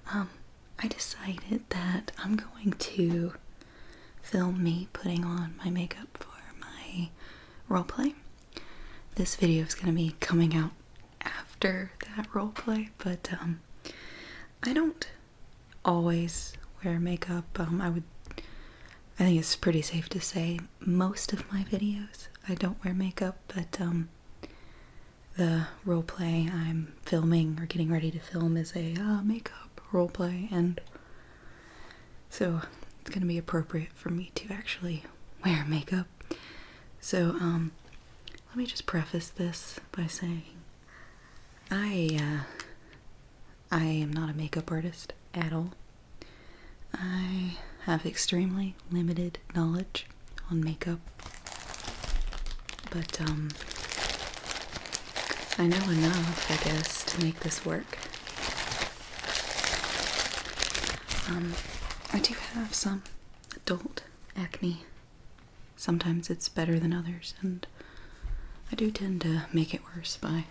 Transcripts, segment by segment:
I decided that I'm going to film me putting on my makeup for my roleplay. This video is going to be coming out after that roleplay, but I don't always wear makeup. I think it's pretty safe to say most of my videos I don't wear makeup, but the roleplay I'm filming or getting ready to film is a makeup roleplay, and so it's gonna be appropriate for me to actually wear makeup. So let me just preface this by saying I am not a makeup artist at all. I have extremely limited knowledge on makeup, but I know enough, I guess, to make this work. I do have some adult acne. Sometimes it's better than others, and I do tend to make it worse by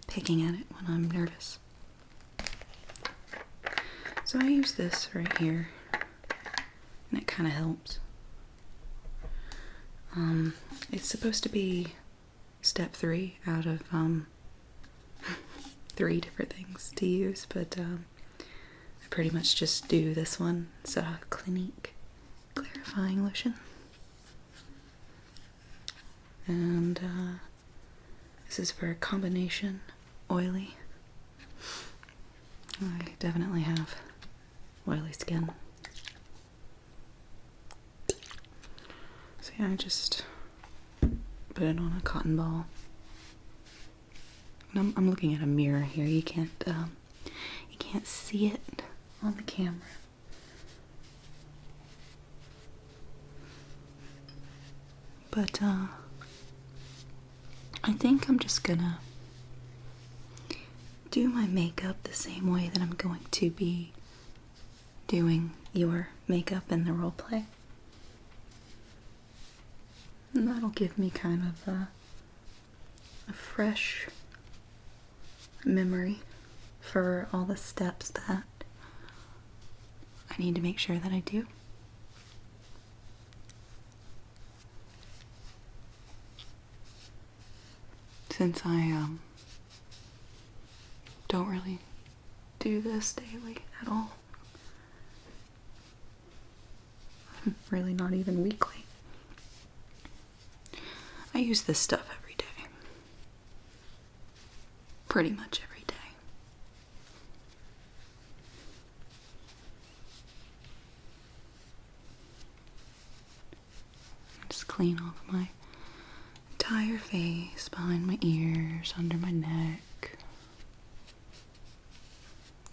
picking at it when I'm nervous. So I use this right here, and it kind of helps. It's supposed to be step 3 out of 3 different things to use, but I pretty much just do this one. It's a Clinique clarifying lotion, and this is for a combination oily. I definitely have oily skin. So yeah, I just put it on a cotton ball. And I'm looking at a mirror here. You can't see it on the camera. But I think I'm just gonna do my makeup the same way that I'm going to be doing your makeup in the roleplay. And that'll give me kind of a fresh memory for all the steps that I need to make sure that I do. Since I don't really do this daily at all. Really not even weekly. I use this stuff every day. Pretty much every day. Just clean off my entire face, behind my ears, under my neck.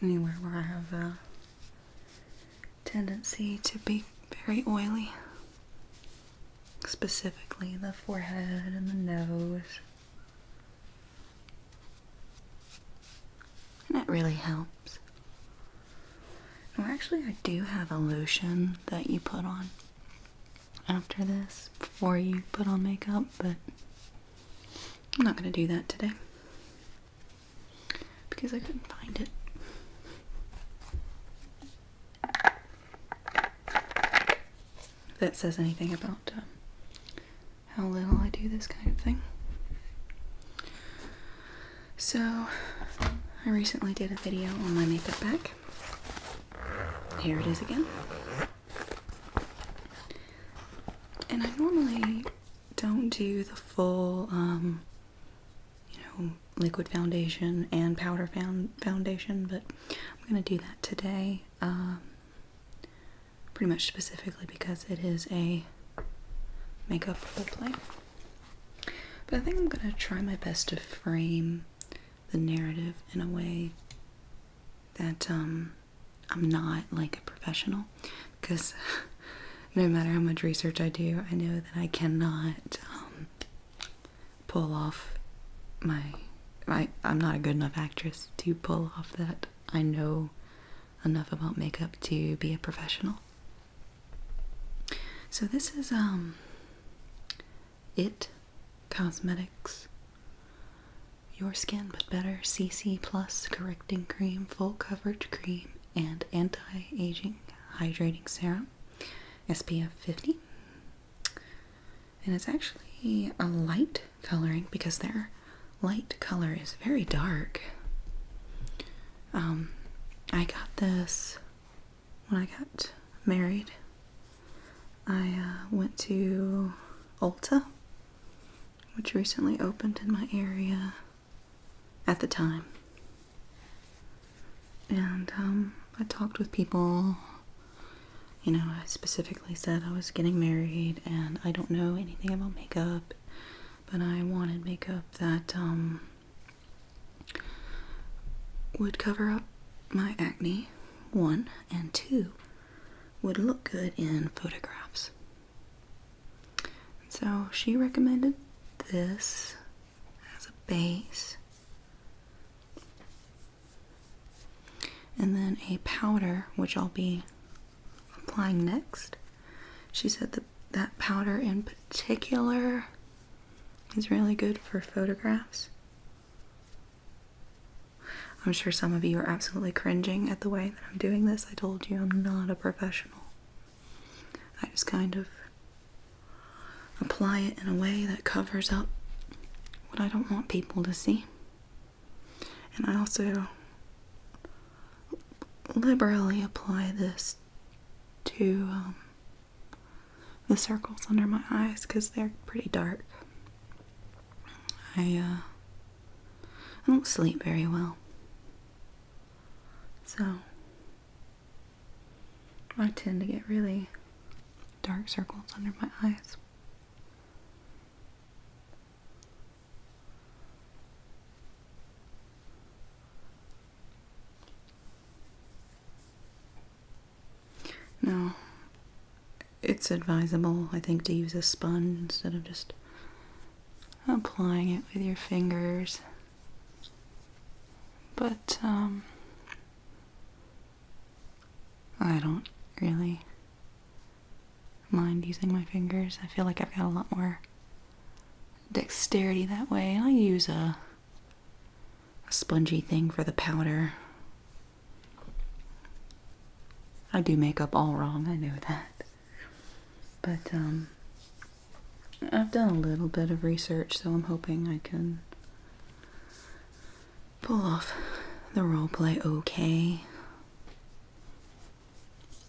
Anywhere where I have a tendency to be very oily. Specifically the forehead and the nose. And it really helps. Well, actually, I do have a lotion that you put on after this, before you put on makeup, but I'm not going to do that today because I couldn't find it. If that says anything about how little I do this kind of thing. So, I recently did a video on my makeup bag. Here it is again. And I normally don't do the full, liquid foundation and powder foundation, but I'm going to do that today. Pretty much specifically because it is a makeup roleplay. But I think I'm going to try my best to frame the narrative in a way that I'm not like a professional, because no matter how much research I do, I know that I cannot pull off I'm not a good enough actress to pull off that I know enough about makeup to be a professional. So this is It Cosmetics Your Skin But Better CC Plus Correcting Cream Full Coverage Cream and Anti-Aging Hydrating Serum, SPF 50. And it's actually a light coloring because their light color is very dark. I got this when I got married. I went to Ulta, which recently opened in my area at the time. And I talked with people. You know, I specifically said I was getting married and I don't know anything about makeup, but I wanted makeup that would cover up my acne, 1, and 2, would look good in photographs. So she recommended this as a base, and then a powder, which I'll be applying next. She said that powder in particular is really good for photographs. I'm sure some of you are absolutely cringing at the way that I'm doing this. I told you I'm not a professional. I just kind of apply it in a way that covers up what I don't want people to see. And I also liberally apply this to the circles under my eyes because they're pretty dark. I don't sleep very well, so I tend to get really dark circles under my eyes. Now, it's advisable, I think, to use a sponge instead of just applying it with your fingers. But, I don't really mind using my fingers. I feel like I've got a lot more dexterity that way. I use a spongy thing for the powder. I do makeup all wrong, I know that. But, I've done a little bit of research, so I'm hoping I can pull off the roleplay okay.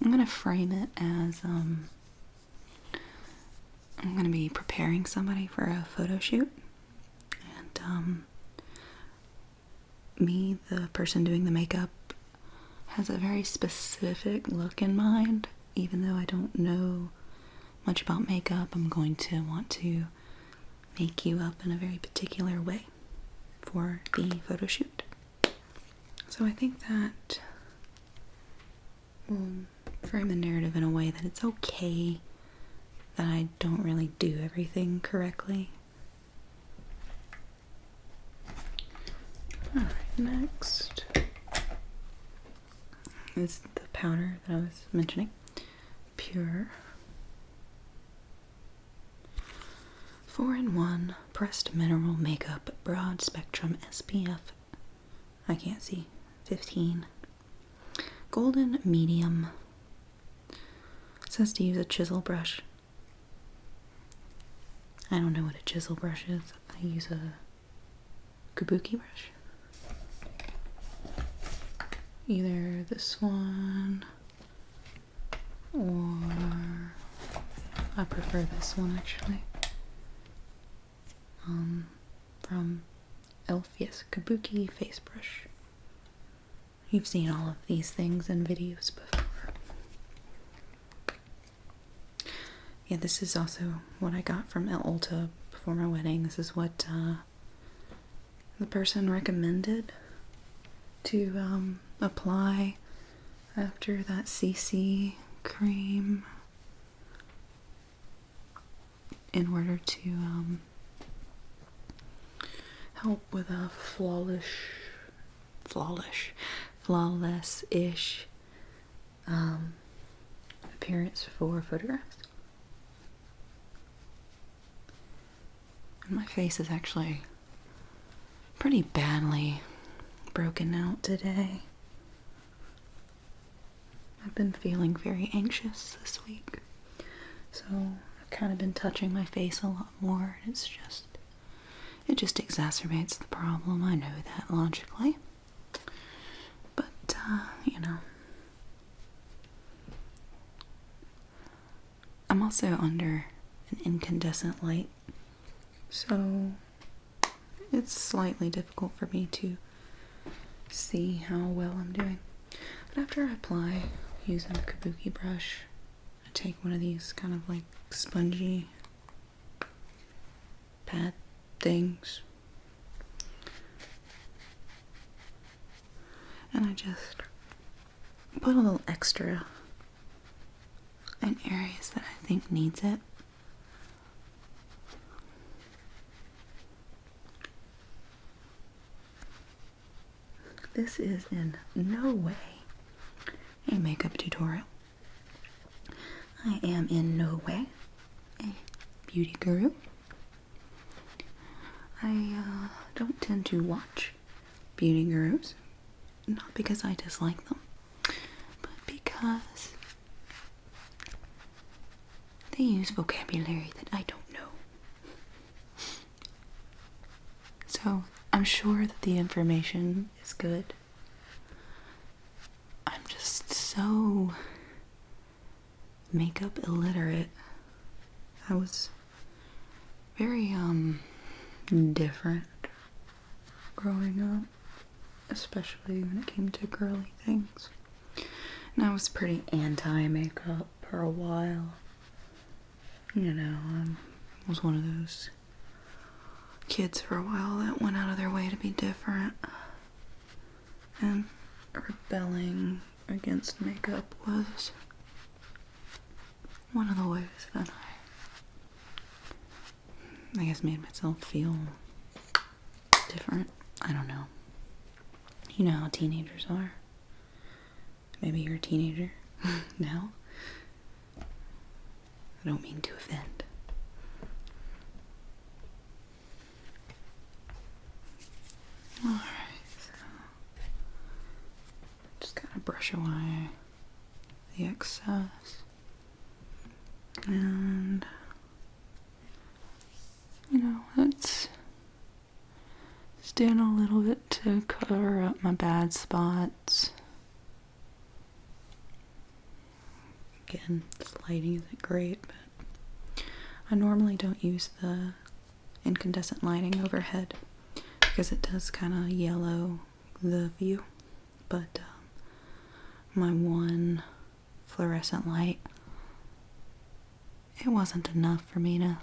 I'm gonna frame it as, I'm gonna be preparing somebody for a photo shoot. And, me, the person doing the makeup, has a very specific look in mind. Even though I don't know much about makeup, I'm going to want to make you up in a very particular way for the photo shoot. So I think that will frame the narrative in a way that it's okay that I don't really do everything correctly. Alright, next is the powder that I was mentioning. Pure 4-in-1 Pressed Mineral Makeup Broad Spectrum SPF, I can't see, 15. Golden Medium. It says to use a chisel brush. I don't know what a chisel brush is. I use a kabuki brush. Either this one or I prefer this one actually. From Elf, yes, Kabuki face brush. You've seen all of these things in videos before. Yeah, this is also what I got from Ulta before my wedding. This is what the person recommended to apply after that CC cream in order to help with a flawless-ish appearance for photographs. And my face is actually pretty badly broken out today. I've been feeling very anxious this week. So I've kind of been touching my face a lot more, and it just exacerbates the problem. I know that logically. But, you know. I'm also under an incandescent light, so it's slightly difficult for me to see how well I'm doing. But after I apply using a kabuki brush, I take one of these kind of like spongy pad things, and I just put a little extra in areas that I think needs it. This is in no way a makeup tutorial. I am in no way a beauty guru. I don't tend to watch beauty gurus, not because I dislike them, but because they use vocabulary that I don't know. So I'm sure that the information is good. I'm just so makeup illiterate. I was very different growing up, especially when it came to girly things. And I was pretty anti-makeup for a while. You know, I was one of those kids for a while that went out of their way to be different. And rebelling against makeup was one of the ways that I guess made myself feel different. I don't know. You know how teenagers are. Maybe you're a teenager now. I don't mean to offend. Alright, so just kind of brush away the excess. And, you know, let's stand a little bit to cover up my bad spots. Again, this lighting isn't great, but I normally don't use the incandescent lighting overhead because it does kind of yellow the view. But my one fluorescent light, it wasn't enough for me to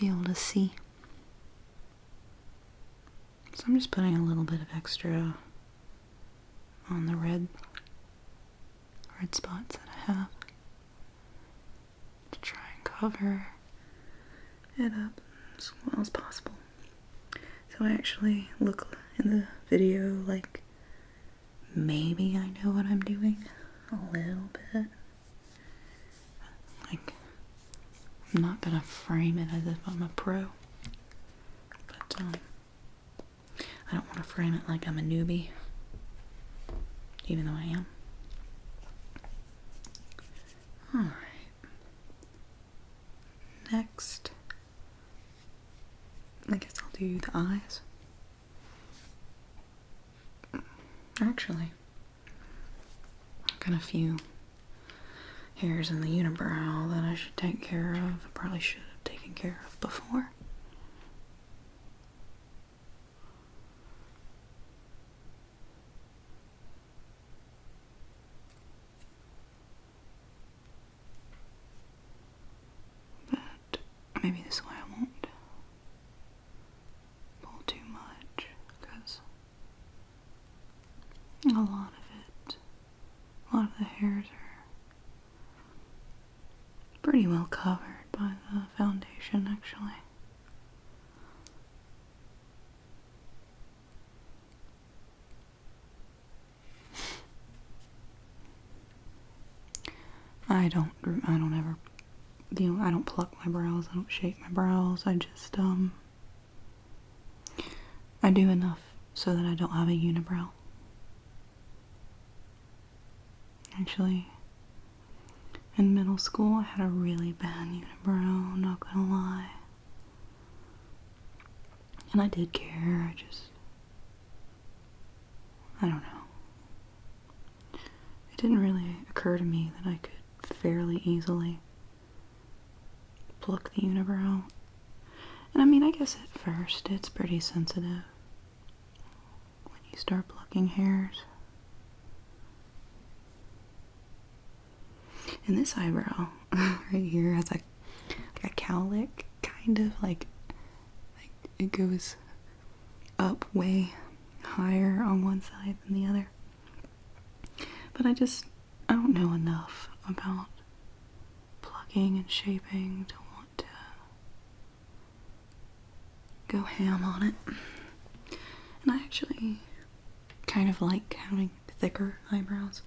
be able to see. So I'm just putting a little bit of extra on the red spots that I have to try and cover it up as well as possible. So I actually look in the video like maybe I know what I'm doing a little bit. Like, I'm not gonna frame it as if I'm a pro, but I don't want to frame it like I'm a newbie, even though I am. Alright. Next, I guess I'll do the eyes. Actually, I've got a few hairs in the unibrow that I should take care of. I probably should have taken care of before. Maybe this way I won't pull too much, because a lot of the hairs are pretty well covered by the foundation, actually. I don't ever, I don't pluck my brows, I don't shape my brows, I just, I do enough so that I don't have a unibrow. Actually, in middle school I had a really bad unibrow, not gonna lie. And I did care, I don't know. It didn't really occur to me that I could fairly easily pluck the unibrow. And I mean, I guess at first it's pretty sensitive when you start plucking hairs. And this eyebrow right here has like a cowlick, kind of like it goes up way higher on one side than the other. But I don't know enough about plucking and shaping to want to go ham on it. And I actually kind of like having thicker eyebrows.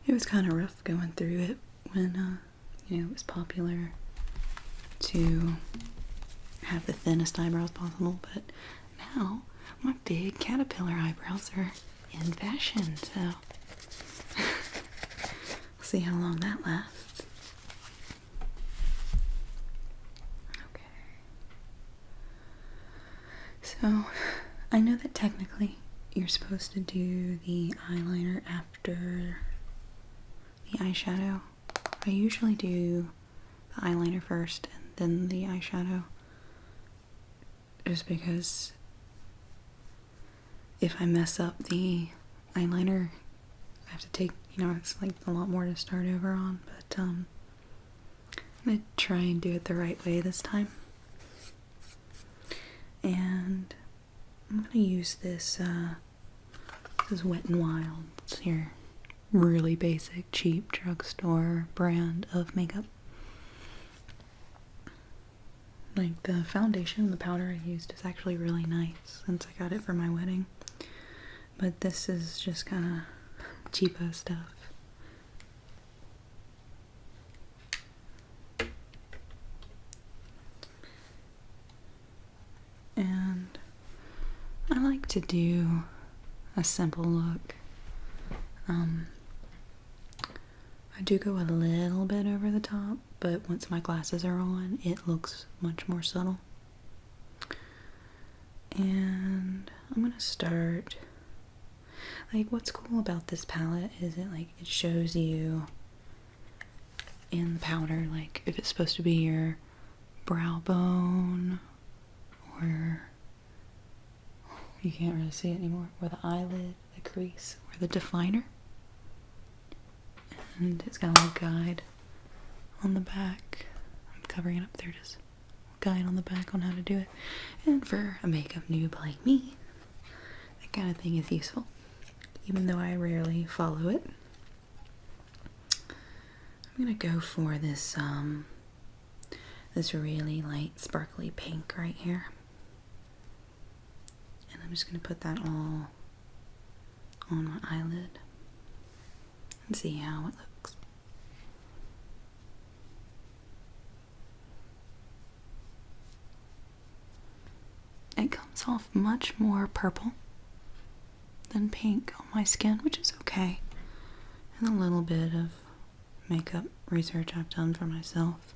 It was kind of rough going through it when, it was popular to have the thinnest eyebrows possible, but now my big caterpillar eyebrows are in fashion, so we'll see how long that lasts. Okay. So, I know that technically you're supposed to do the eyeliner after the eyeshadow. I usually do the eyeliner first and then the eyeshadow, just because if I mess up the eyeliner, I have to take, it's like a lot more to start over on, but I'm gonna try and do it the right way this time. And I'm gonna use this is Wet n Wild. It's your really basic, cheap drugstore brand of makeup. Like, the foundation, the powder I used is actually really nice since I got it for my wedding. But this is just kind of cheapo stuff. And I like to do a simple look. I do go a little bit over the top, but once my glasses are on, it looks much more subtle. And I'm gonna start, like, what's cool about this palette is it shows you in the powder, like, if it's supposed to be your brow bone, or you can't really see it anymore, or the eyelid, the crease, or the definer. And it's got a little guide on the back. I'm covering it up there, just guide on the back on how to do it. And for a makeup noob like me, that kind of thing is useful, even though I rarely follow it. I'm gonna go for this this really light sparkly pink right here, and I'm just gonna put that all on my eyelid and see how it looks. It comes off much more purple than pink on my skin, which is okay. And a little bit of makeup research I've done for myself.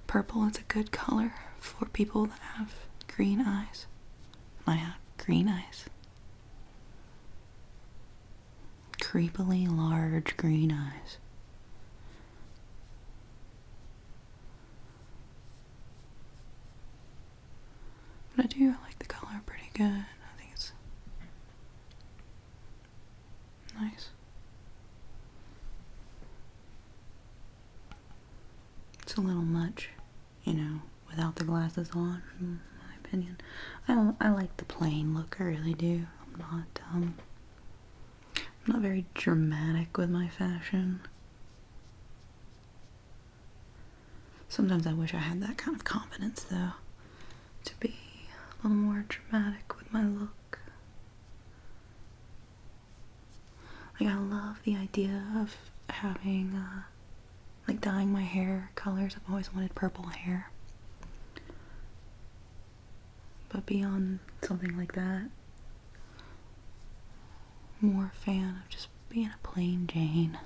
Purple is a good color for people that have green eyes. I have green eyes. Creepily large green eyes. But I do like the color pretty good. I think it's nice. It's a little much, without the glasses on, in my opinion. I like the plain look, I really do. I'm not very dramatic with my fashion. Sometimes I wish I had that kind of confidence, though, to be a little more dramatic with my look. Like, I love the idea of having, dyeing my hair colors. I've always wanted purple hair. But beyond something like that, more a fan of just being a plain Jane.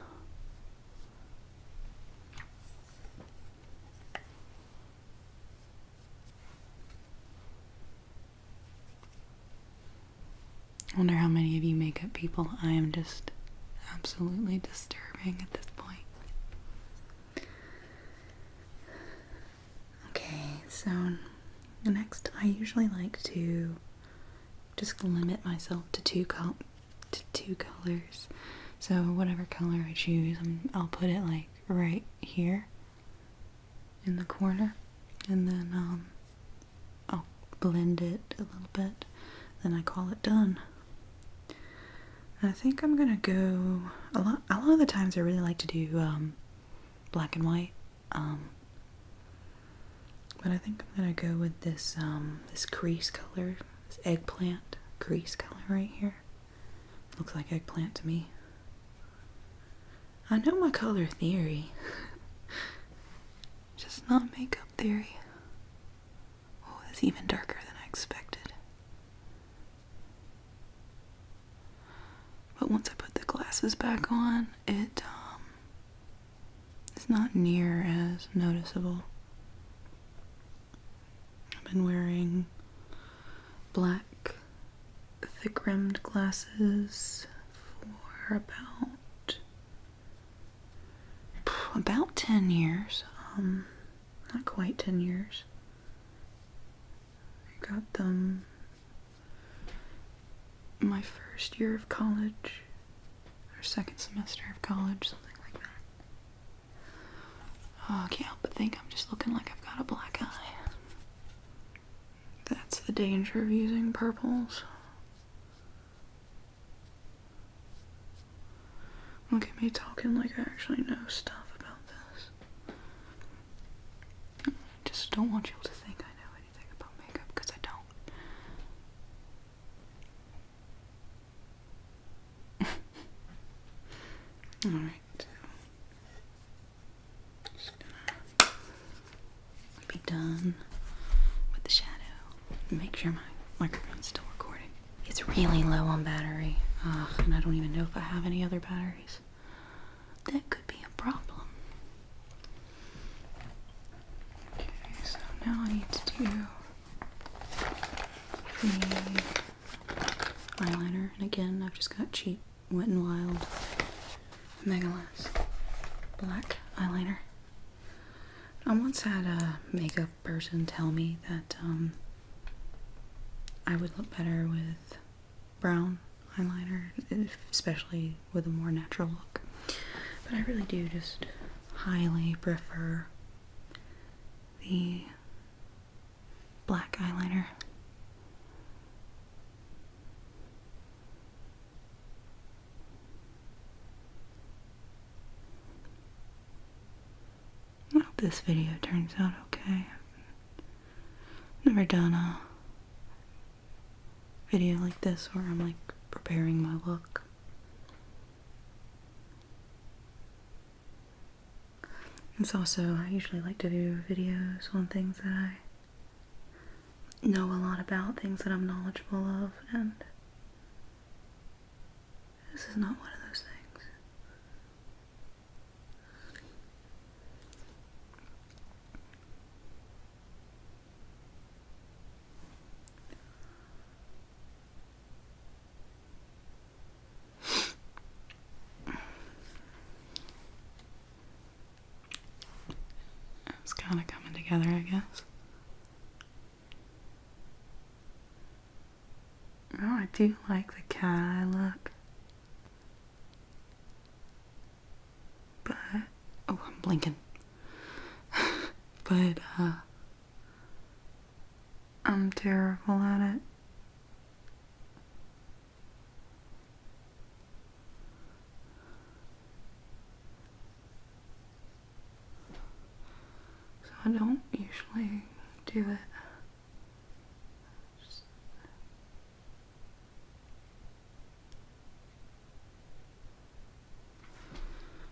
I wonder how many of you makeup people I am just absolutely disturbing at this point. Okay, so next I usually like to just limit myself to two colors. So whatever color I choose, I'll put it like right here in the corner, and then I'll blend it a little bit, then I call it done. And I think I'm gonna go a lot of the times I really like to do black and white, but I think I'm gonna go with this this crease color, this eggplant crease color right here. Looks like eggplant to me. I know my color theory, just not makeup theory. Oh, it's even darker than I expected. But once I put the glasses back on, it's not near as noticeable. I've been wearing black thick-rimmed glasses for about 10 years. Not quite 10 years. I got them my first year of college, or second semester of college, something like that. Oh, I can't help but think I'm just looking like I've got a black eye. That's the danger of using purples. Look at me talking like I actually know stuff about this. I just don't want you to think I know anything about makeup, because I don't. Alright. Just gonna be done with the shadow. Make sure my microphone's still recording. It's really low on battery. And I don't even know if I have any other batteries. That could be a problem. Okay, so now I need to do the eyeliner. And again, I've just got cheap Wet n Wild MacLeod black eyeliner. I once had a makeup person tell me that I would look better with brown eyeliner, especially with a more natural look. But I really do just highly prefer the black eyeliner. I hope this video turns out okay. I've never done a video like this where I'm like preparing my look. It's also, I usually like to do videos on things that I know a lot about, things that I'm knowledgeable of, and this is not one of those things. It's kind of coming together, I guess. Oh, I do like the cat eye look. But, oh, I'm blinking. But, I'm terrible at it. So I don't usually do it.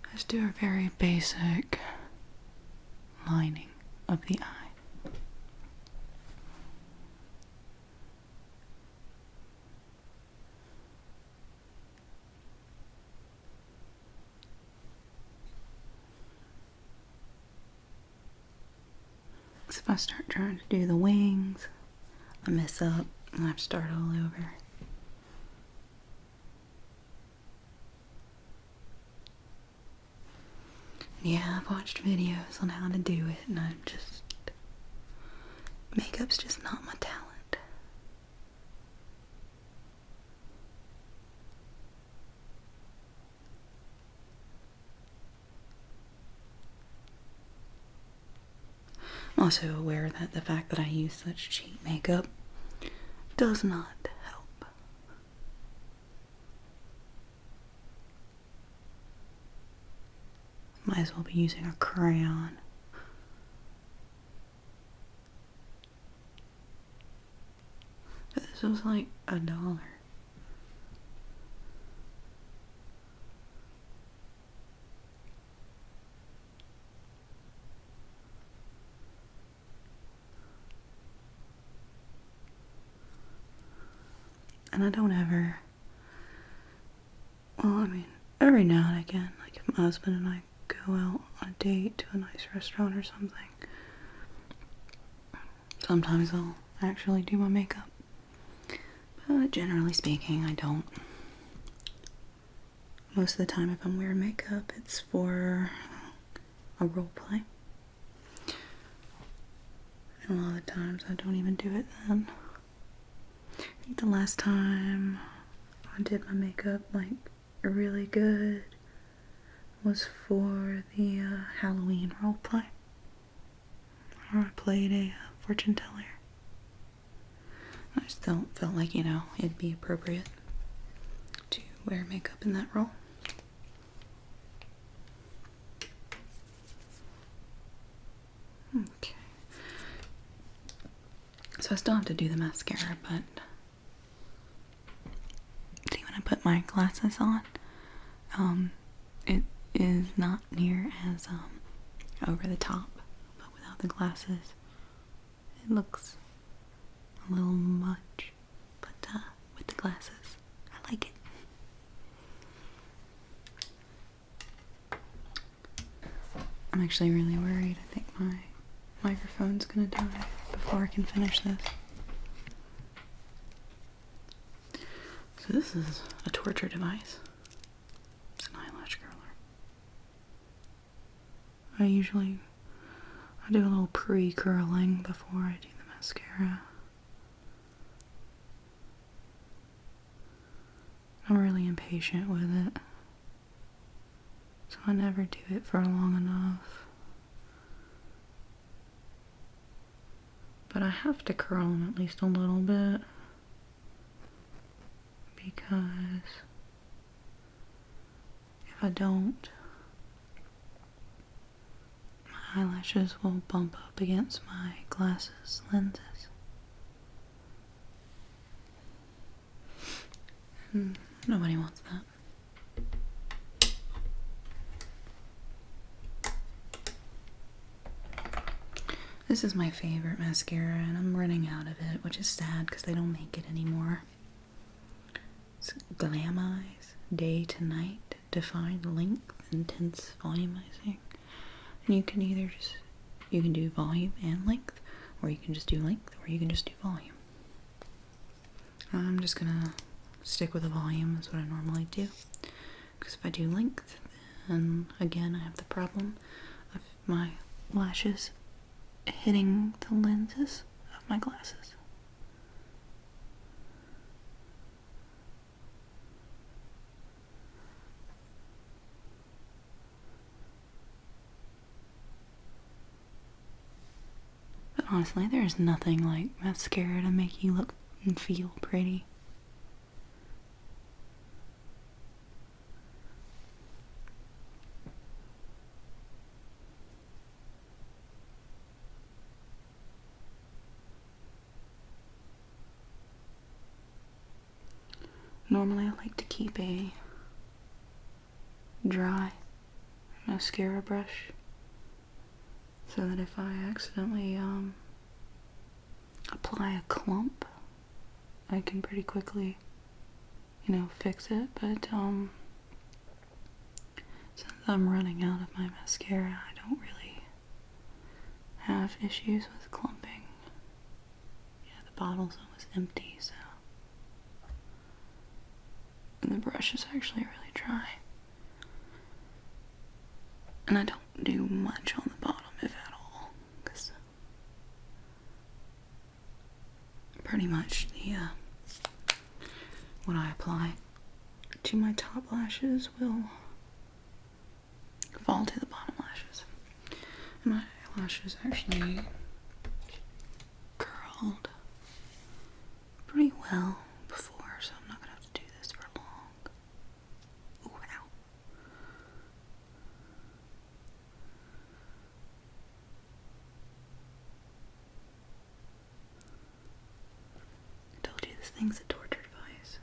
I just do a very basic lining of the eye. if I start trying to do the wings, I mess up and I have to start all over. Yeah, I've watched videos on how to do it, and makeup's just not my talent. I'm also aware that the fact that I use such cheap makeup does not help. Might as well be using a crayon. This was like $1. And I don't ever, well, I mean, every now and again, like if my husband and I go out on a date to a nice restaurant or something, sometimes I'll actually do my makeup. But generally speaking, I don't. Most of the time if I'm wearing makeup, it's for a role play. And a lot of times I don't even do it then. I think the last time I did my makeup like really good was for the Halloween role play, where I played a fortune teller. I just felt like, you know, it'd be appropriate to wear makeup in that role. Okay. So I still have to do the mascara, but see, when I put my glasses on, it is not near as over the top, but without the glasses, it looks a little much. But with the glasses, I like it. I'm actually really worried. I think my microphone's gonna die before I can finish this. So this is a torture device. It's an eyelash curler. I do a little pre-curling before I do the mascara. I'm really impatient with it, so I never do it for long enough. But I have to curl them at least a little bit, because if I don't, my eyelashes will bump up against my glasses lenses. Nobody wants that. This is my favorite mascara, and I'm running out of it, which is sad because they don't make it anymore. It's Glam Eyes, Day to Night, Defined Length, Intense Volumizing. And you can you can do volume and length, or you can just do length, or you can just do volume. I'm just gonna stick with the volume, is what I normally do. Because if I do length, then again I have the problem of my lashes hitting the lenses of my glasses. But honestly, there's nothing like mascara to make you look and feel pretty. Normally I like to keep a dry mascara brush so that if I accidentally apply a clump, I can pretty quickly, you know, fix it. But since I'm running out of my mascara, I have issues with clumping. Yeah, the bottle's almost empty, so. And the brush is actually really dry. And I don't do much on the bottom, if at all, because pretty much what I apply to my top lashes will fall to the bottom lashes. And my eyelashes actually curled pretty well before, so I'm not gonna have to do this for long. Ooh, ow. I told you this thing's a torture device.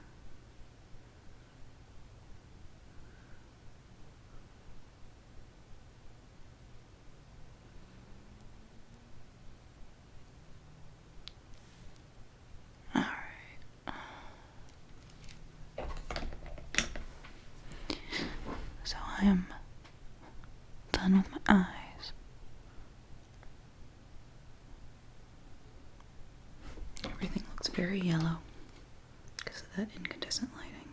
So I am done with my eyes. Everything looks very yellow because of that incandescent lighting.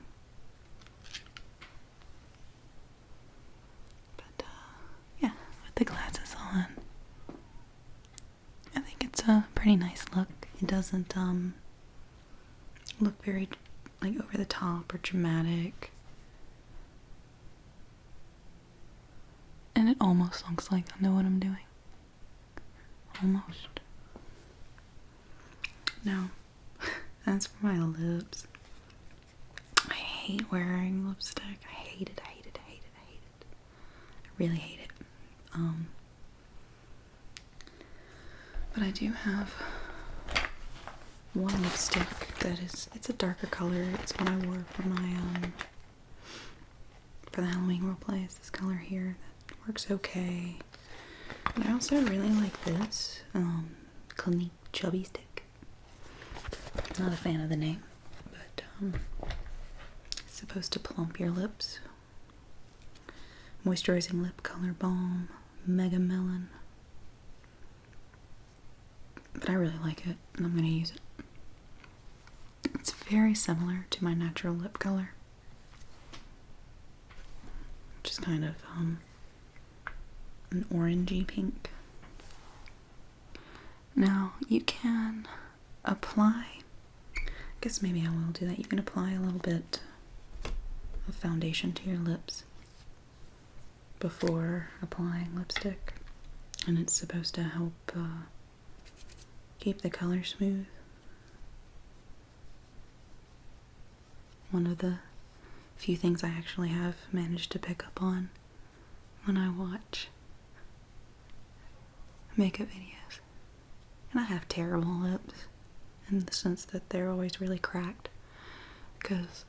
But yeah, with the glasses on, I think it's a pretty nice look. It doesn't look very like over the top or dramatic. And it almost looks like I know what I'm doing. Almost. Now, as for my lips, I hate wearing lipstick. I hate it, I hate it, I hate it, I hate it. I really hate it. But I do have one lipstick that it's a darker color. It's what I wore for my, for the Halloween roleplay. It's this color here. Works okay. But I also really like this Clinique Chubby Stick. Not a fan of the name, but it's supposed to plump your lips. Moisturizing Lip Color Balm, Mega Melon. But I really like it, and I'm going to use it. It's very similar to my natural lip color, which is kind of an orangey pink. Now you can apply, I guess maybe I will do that. You can apply a little bit of foundation to your lips before applying lipstick, and it's supposed to help keep the color smooth. One of the few things I actually have managed to pick up on when I watch makeup videos. And I have terrible lips in the sense that they're always really cracked. Because,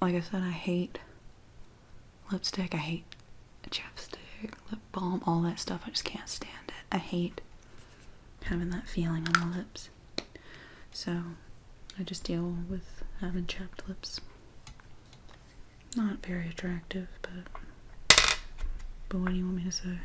like I said, I hate lipstick, I hate chapstick, lip balm, all that stuff. I just can't stand it. I hate having that feeling on the lips. So, I just deal with having chapped lips. Not very attractive, but what do you want me to say?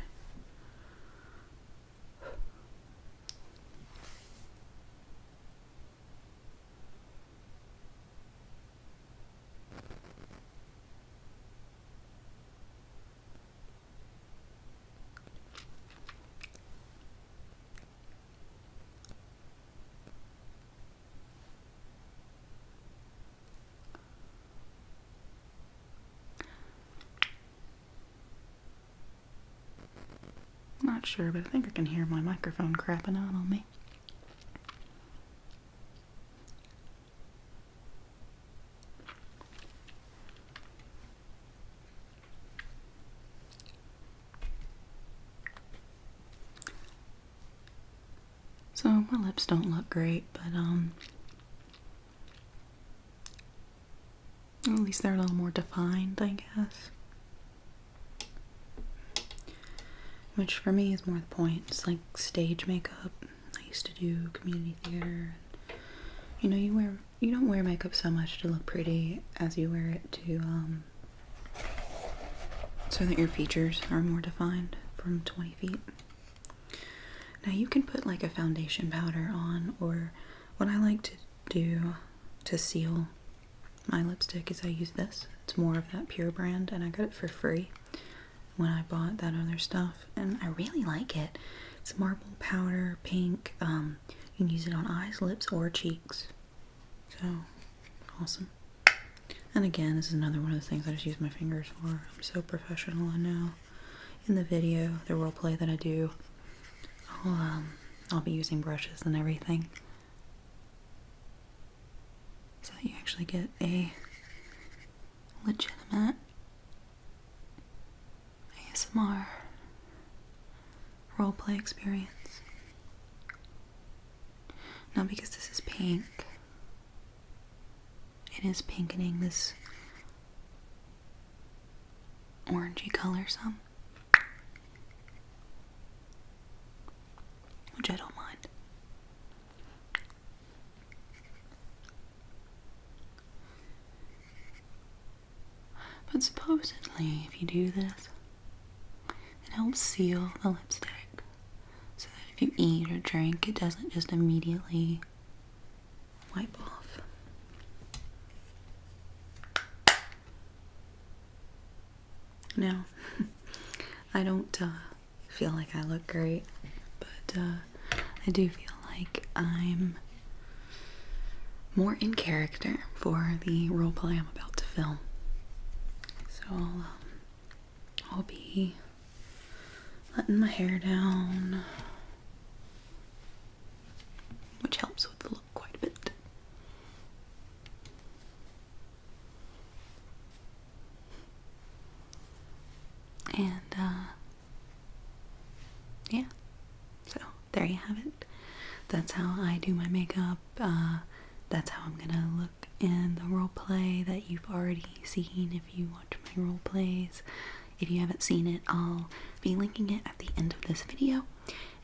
Not sure, but I think I can hear my microphone crapping out on me. So my lips don't look great, but at least they're a little more defined, I guess. Which for me is more the point. It's like stage makeup. I used to do community theater. You know, you don't wear makeup so much to look pretty as you wear it to so that your features are more defined from 20 feet. Now you can put like a foundation powder on, or what I like to do to seal my lipstick is I use this. It's more of that Pure brand, and I got it for free when I bought that other stuff, and I really like it. It's marble powder, pink. You can use it on eyes, lips, or cheeks. So, awesome. And again, this is another one of the things I just use my fingers for. I'm so professional, I know. In the video, the role play that I do, I'll be using brushes and everything, so that you actually get a legitimate ASMR roleplay experience. Now, because this is pink, it is pinkening this orangey color some, which I don't mind. But supposedly, if you do this, it helps seal the lipstick, so that if you eat or drink, it doesn't just immediately wipe off. Now, I don't feel like I look great, but I do feel like I'm more in character for the roleplay I'm about to film. So I'll be letting my hair down, which helps with the look quite a bit. And yeah, so there you have it. That's how I do my makeup. That's how I'm gonna look in the role play that you've already seen if you watch my role plays. If you haven't seen it, I'll be linking it at the end of this video,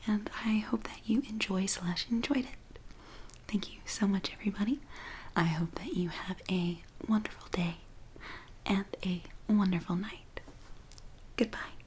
and I hope that you enjoyed it. Thank you so much, everybody. I hope that you have a wonderful day and a wonderful night. Goodbye.